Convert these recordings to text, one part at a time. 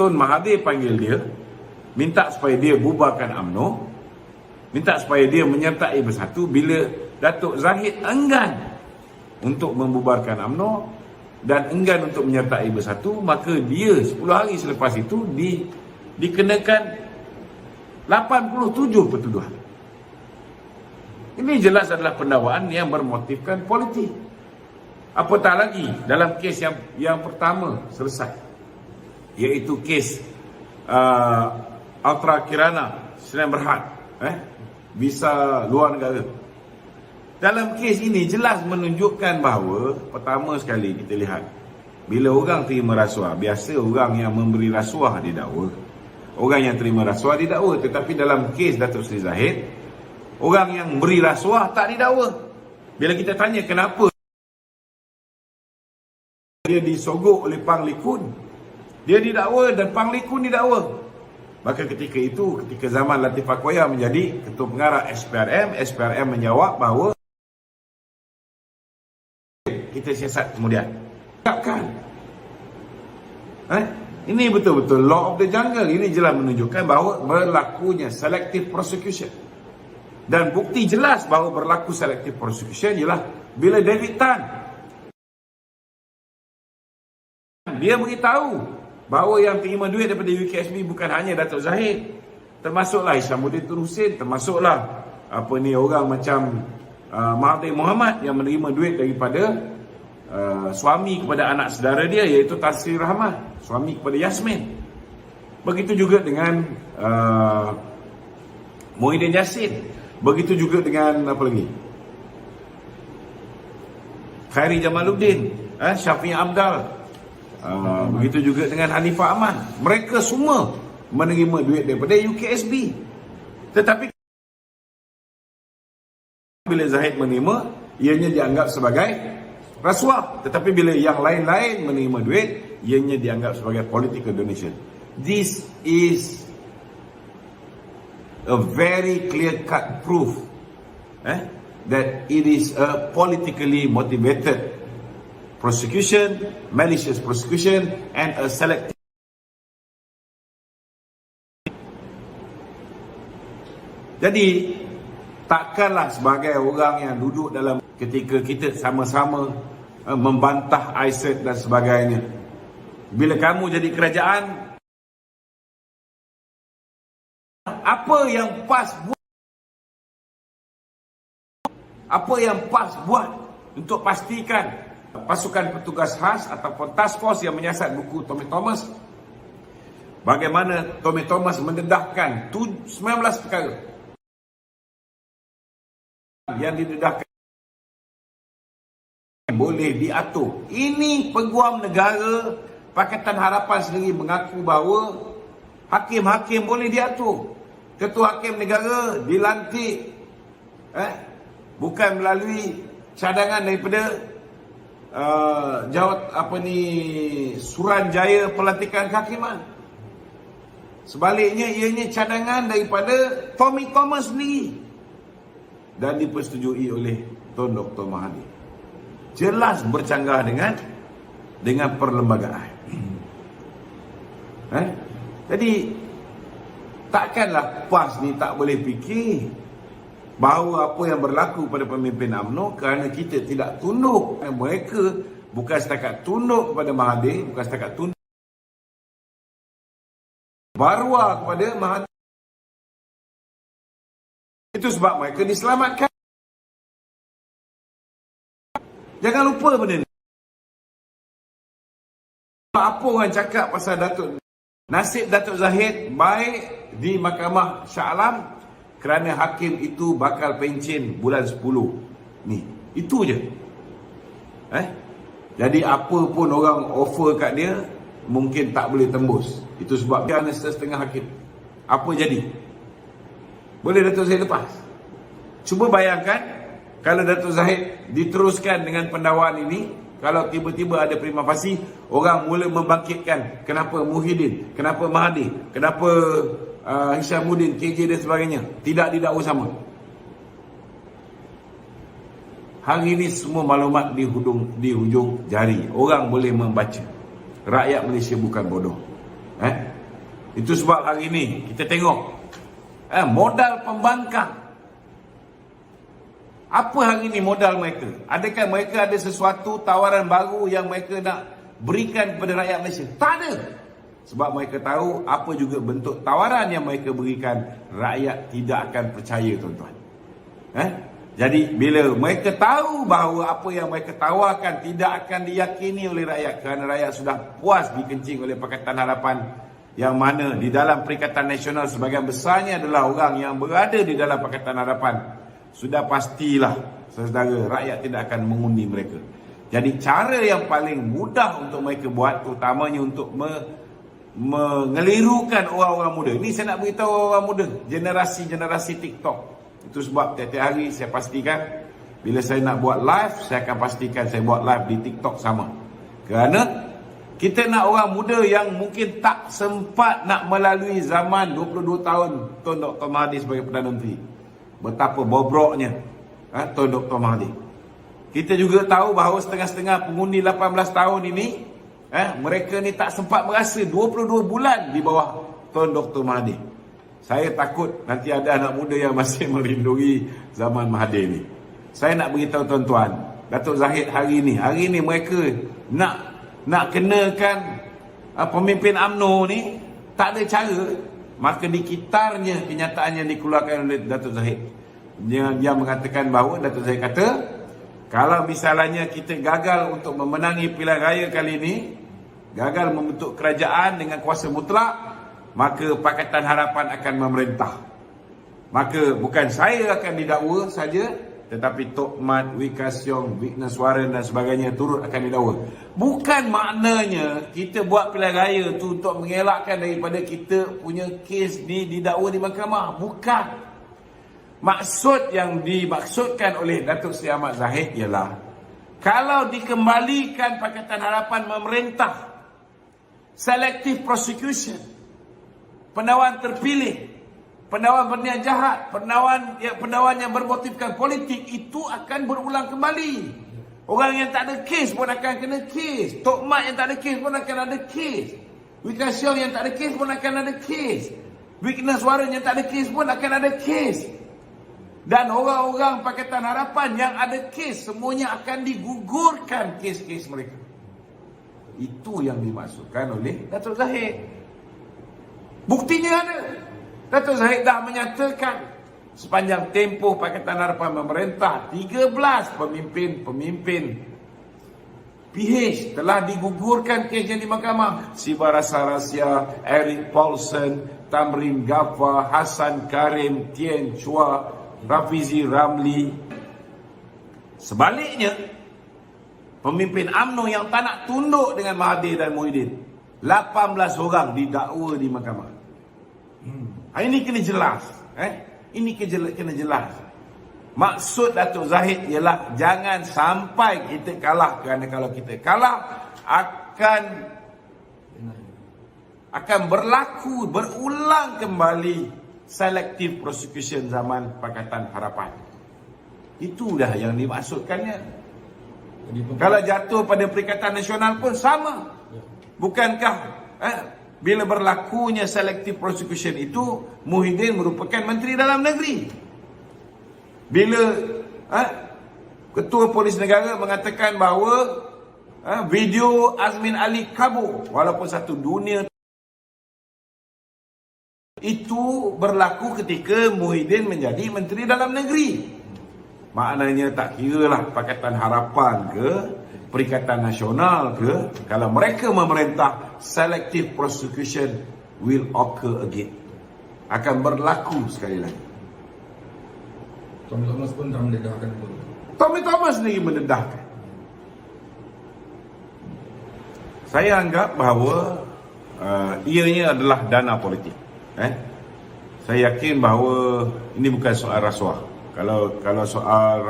Tun Mahathir panggil dia, minta supaya dia bubarkan UMNO, minta supaya dia menyertai Bersatu. Bila Datuk Zahid enggan untuk membubarkan UMNO dan enggan untuk menyertai Bersatu, maka dia 10 hari selepas itu dikenakan 87 pertuduhan. Ini jelas adalah pendakwaan yang bermotifkan politik. Apatah lagi dalam kes yang pertama selesai, iaitu kes Ultra Kirana Sdn Bhd, visa luar negara. Dalam kes ini jelas menunjukkan bahawa, pertama sekali kita lihat, bila orang terima rasuah, biasa orang yang memberi rasuah didakwa, orang yang terima rasuah didakwa. Tetapi dalam kes Datuk Seri Zahid, orang yang beri rasuah tak didakwa. Bila kita tanya kenapa dia disogok oleh Pang Likun, dia didakwa dan Pang Likun didakwa. Maka ketika itu, ketika zaman Latifah Koya menjadi ketua pengarah SPRM menjawab bahawa kita siasat kemudian. Ini betul-betul law of the jungle. Ini jelas menunjukkan bahawa berlakunya selective prosecution. Dan bukti jelas bahawa berlaku selective prosecution ialah bila David Tan, dia beritahu bahawa yang terima duit daripada UKSB bukan hanya Datuk Zahid, termasuklah Hishamuddin Tun Hussein, termasuklah orang macam Mahathir Mohamad yang menerima duit daripada suami kepada anak saudara dia, iaitu Tan Sri Rahman, suami kepada Yasmin. Begitu juga dengan Muhyiddin Yassin. Begitu juga dengan apa lagi? Khairi Jamaluddin, Syafiq Abdal. Begitu juga dengan Hanifah Aman. Mereka semua menerima duit daripada UKSB. Tetapi bila Zahid menerima, ianya dianggap sebagai rasuah. Tetapi bila yang lain-lain menerima duit, ianya dianggap sebagai political donation. This is a very clear-cut proof that it is a politically motivated prosecution, malicious prosecution, and a selective. Jadi takkanlah sebagai orang yang duduk dalam ketika kita sama-sama membantah ISIS dan sebagainya, bila kamu jadi kerajaan, apa yang PAS buat, apa yang PAS buat untuk pastikan pasukan petugas khas ataupun task force yang menyiasat buku Tommy Thomas, bagaimana Tommy Thomas mendedahkan 19 perkara yang didedahkan boleh diatur. Ini Peguam Negara Pakatan Harapan sendiri mengaku bahawa hakim-hakim boleh diatur. Ketua Hakim Negara dilantik bukan melalui cadangan daripada Suruhanjaya Pelantikan Kehakiman. Sebaliknya ianya cadangan daripada Tommy Thomas sendiri dan dipersetujui oleh Tun Dr. Mahathir. Jelas bercanggah dengan perlembagaan. Jadi takkanlah PAS ni tak boleh fikir bahawa apa yang berlaku pada pemimpin UMNO kerana kita tidak tunduk. Mereka bukan setakat tunduk kepada Mahathir, bukan setakat tunduk barwa kepada Mahathir. Itu sebab mereka diselamatkan. Jangan lupa benda ni. Apa orang cakap pasal nasib Datuk Zahid baik di Mahkamah Shah Alam kerana hakim itu bakal pencen bulan 10 ni. Itu je. Jadi apa pun orang offer kat dia mungkin tak boleh tembus. Itu sebab dia setengah hakim. Apa jadi? Boleh Datuk Zahid lepas? Cuba bayangkan kalau Datuk Zahid diteruskan dengan pendakwaan ini, kalau tiba-tiba ada prima facie, orang mula membangkitkan kenapa Muhyiddin, kenapa Mahathir, kenapa Hishamuddin, KJ dan sebagainya tidak didakwa sama. Hari ini semua maklumat di hujung jari. Orang boleh membaca. Rakyat Malaysia bukan bodoh. Itu sebab hari ini kita tengok modal pembangkang. Apa hari ini modal mereka? Adakah mereka ada sesuatu tawaran baru yang mereka nak berikan kepada rakyat Malaysia? Tak ada. Sebab mereka tahu apa juga bentuk tawaran yang mereka berikan, rakyat tidak akan percaya, tuan-tuan. Jadi bila mereka tahu bahawa apa yang mereka tawarkan tidak akan diyakini oleh rakyat, kerana rakyat sudah puas dikencing oleh Pakatan Harapan, yang mana di dalam Perikatan Nasional sebahagian besarnya adalah orang yang berada di dalam Pakatan Harapan, sudah pastilah saudara, rakyat tidak akan mengundi mereka. Jadi cara yang paling mudah untuk mereka buat, terutamanya untuk mengelirukan orang-orang muda. Ini saya nak beritahu orang muda, generasi TikTok. Itu sebab tiap-tiap hari saya pastikan bila saya nak buat live, saya akan pastikan saya buat live di TikTok sama. Kerana kita nak orang muda yang mungkin tak sempat nak melalui zaman 22 tahun Tun Dr. Mahathir sebagai Perdana Menteri. Betapa bobroknya Tun Dr. Mahathir. Kita juga tahu bahawa setengah-setengah pengundi 18 tahun ini, mereka ni tak sempat merasa 22 bulan di bawah Tun Dr. Mahathir. Saya takut nanti ada anak muda yang masih merindui zaman Mahathir ni. Saya nak beritahu tuan-tuan, Datuk Zahid hari ni mereka nak kenakan pemimpin UMNO ni, tak ada cara. Maka dikitarnya kenyataan yang dikeluarkan oleh Datuk Zahid. Dia mengatakan bahawa Datuk Zahid kata, kalau misalnya kita gagal untuk memenangi pilihan raya kali ini, gagal membentuk kerajaan dengan kuasa mutlak, maka Pakatan Harapan akan memerintah. Maka bukan saya akan didakwa saja, tetapi Tok Mat, Wee Ka Siong, Vigneswaran dan sebagainya turut akan didakwa. Bukan maknanya kita buat pilihan raya tu untuk mengelakkan daripada kita punya kes ni didakwa di mahkamah. Bukan. Maksud yang dimaksudkan oleh Datuk Seri Ahmad Zahid ialah, kalau dikembalikan Pakatan Harapan memerintah, selective prosecution, pendawan terpilih, pendawan berniat jahat, pendawan yang bermotifkan politik, itu akan berulang kembali. Orang yang tak ada kes pun akan kena kes. Tok Mat yang tak ada kes pun akan ada kes. Wee Ka Siong yang tak ada kes pun akan ada kes. Vigneswaran yang tak ada kes pun akan ada kes. Dan orang-orang Pakatan Harapan yang ada kes, semuanya akan digugurkan kes-kes mereka. Itu yang dimaksudkan oleh Datuk Zahid. Buktinya ada. Datuk Zahid dah menyatakan sepanjang tempoh Pakatan Harapan memerintah, 13 pemimpin PH telah digugurkan kesnya di mahkamah. Siva Rasa Rasya, Eric Paulsen, Tamrin Ghaffar, Hassan Karim, Tien Chua, Rafizi Ramli. Sebaliknya, pemimpin UMNO yang tak nak tunduk dengan Mahathir dan Muhyiddin, 18 orang didakwa di mahkamah. Ini kena jelas. Ini kena jelas. Maksud Datuk Zahid ialah jangan sampai kita kalah, kerana kalau kita kalah akan berlaku, berulang kembali selective prosecution zaman Pakatan Harapan. Itulah yang dimaksudkannya. Kalau jatuh pada Perikatan Nasional pun sama. Bukankah bila berlakunya selective prosecution itu, Muhyiddin merupakan Menteri Dalam Negeri. Bila Ketua Polis Negara mengatakan bahawa video Azmin Ali kabur, walaupun satu dunia, itu berlaku ketika Muhyiddin menjadi Menteri Dalam Negeri. Maknanya tak kiralah Pakatan Harapan ke Perikatan Nasional ke, kalau mereka memerintah, selective prosecution will occur again. Akan berlaku sekali lagi. Tommy Thomas pun dah mendedahkan pun. Tommy Thomas sendiri mendedahkan. Saya anggap bahawa ianya adalah dana politik. Saya yakin bahawa ini bukan soal rasuah. Kalau soal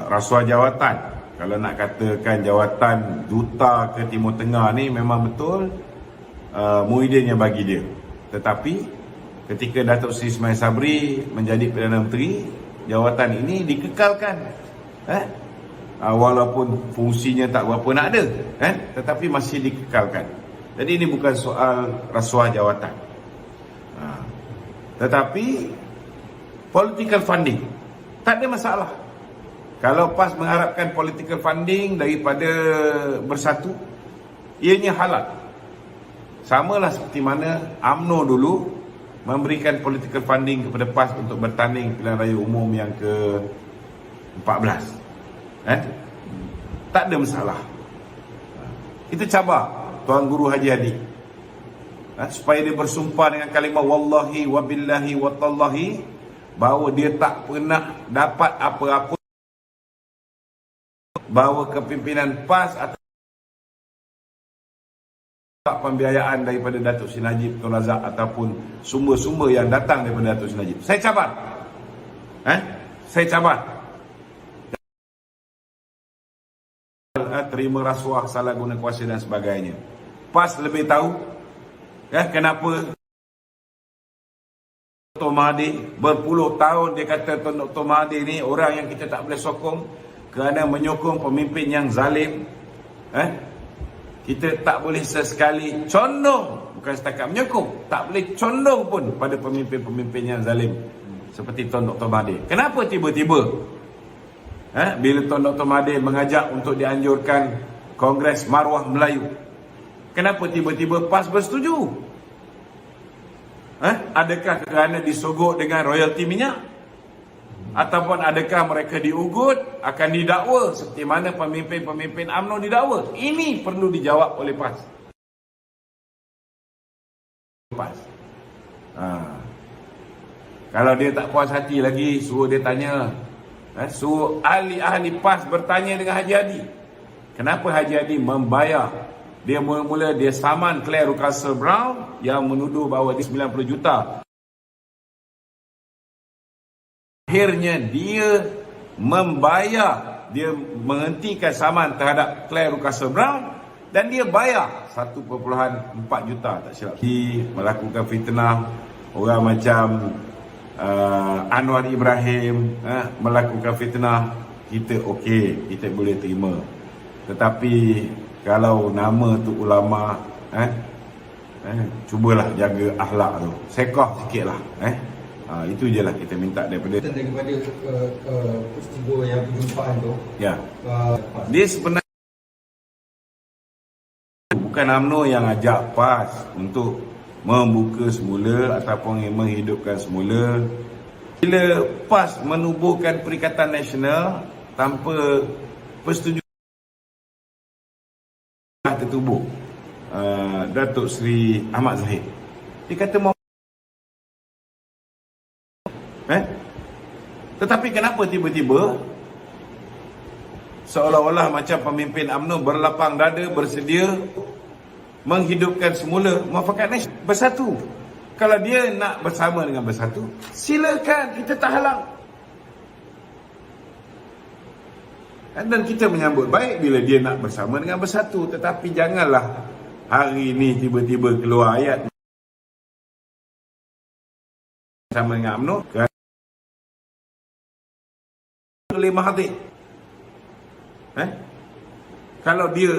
rasuah jawatan, kalau nak katakan jawatan duta ke Timur Tengah ni, memang betul Muhyiddin yang bagi dia. Tetapi ketika Datuk Seri Ismail Sabri menjadi Perdana Menteri, jawatan ini dikekalkan. Walaupun fungsinya tak berapa nak ada, tetapi masih dikekalkan. Jadi ini bukan soal rasuah jawatan. Tetapi political funding tak ada masalah. Kalau PAS mengharapkan political funding daripada Bersatu, ianya halal. Samalah seperti mana UMNO dulu memberikan political funding kepada PAS untuk bertanding pilihan raya umum yang ke-14. Tak ada masalah. Kita cabar Tuan Guru Haji Hadi supaya dia bersumpah dengan kalimah wallahi wabillahi watallahi bahawa dia tak pernah dapat apa-apa bahawa kepimpinan PAS atau pembiayaan daripada Datuk Seri Najib Tun Razak ataupun sumber-sumber yang datang daripada Datuk Seri Najib. Saya cabar. Saya cabar. Terima rasuah, salah guna kuasa dan sebagainya. PAS lebih tahu kenapa Dr. Mahathir berpuluh tahun dia kata Dr. Mahathir ni orang yang kita tak boleh sokong kerana menyokong pemimpin yang zalim. Kita tak boleh sesekali condong, bukan setakat menyokong, tak boleh condong pun pada pemimpin-pemimpin yang zalim seperti Tuan Dr. Mahathir. Kenapa tiba-tiba bila Tuan Dr. Mahathir mengajak untuk dianjurkan Kongres Maruah Melayu, kenapa tiba-tiba PAS bersetuju? Adakah kerana disogok dengan royalti minyak? Ataupun adakah mereka diugut, akan didakwa seperti mana pemimpin-pemimpin UMNO didakwa? Ini perlu dijawab oleh PAS. Kalau dia tak puas hati lagi, suruh dia tanya. Suruh ahli-ahli PAS bertanya dengan Haji Hadi. Kenapa Haji Hadi membayar? Dia mula-mula dia saman Claire Russell Brown yang menuduh bahawa dia 90 juta. Akhirnya dia membayar, dia menghentikan saman terhadap Claire Russell Brown dan dia bayar 1.4 juta tak silap. Dia melakukan fitnah orang macam Anwar Ibrahim, melakukan fitnah, kita okey, kita boleh terima. Tetapi kalau nama tu ulama, cubalah jaga akhlak tu, sekoh sikitlah. Itu je lah kita minta daripada peristiwa yang perjumpaan tu. Ya. Dia sebenarnya bukan UMNO yang ajak PAS untuk membuka semula ataupun menghidupkan semula. Bila PAS menubuhkan Perikatan Nasional tanpa persetujuan tertubuh Datuk Seri Ahmad Zahid, dia kata mau. Tetapi kenapa tiba-tiba seolah-olah macam pemimpin UMNO berlapang dada bersedia menghidupkan semula Muafakat Nasional Bersatu? Kalau dia nak bersama dengan Bersatu, silakan, kita tak halang. Dan kita menyambut baik bila dia nak bersama dengan Bersatu. Tetapi janganlah hari ini tiba-tiba keluar ayat bersama dengan UMNO oleh Mahathir. Kalau dia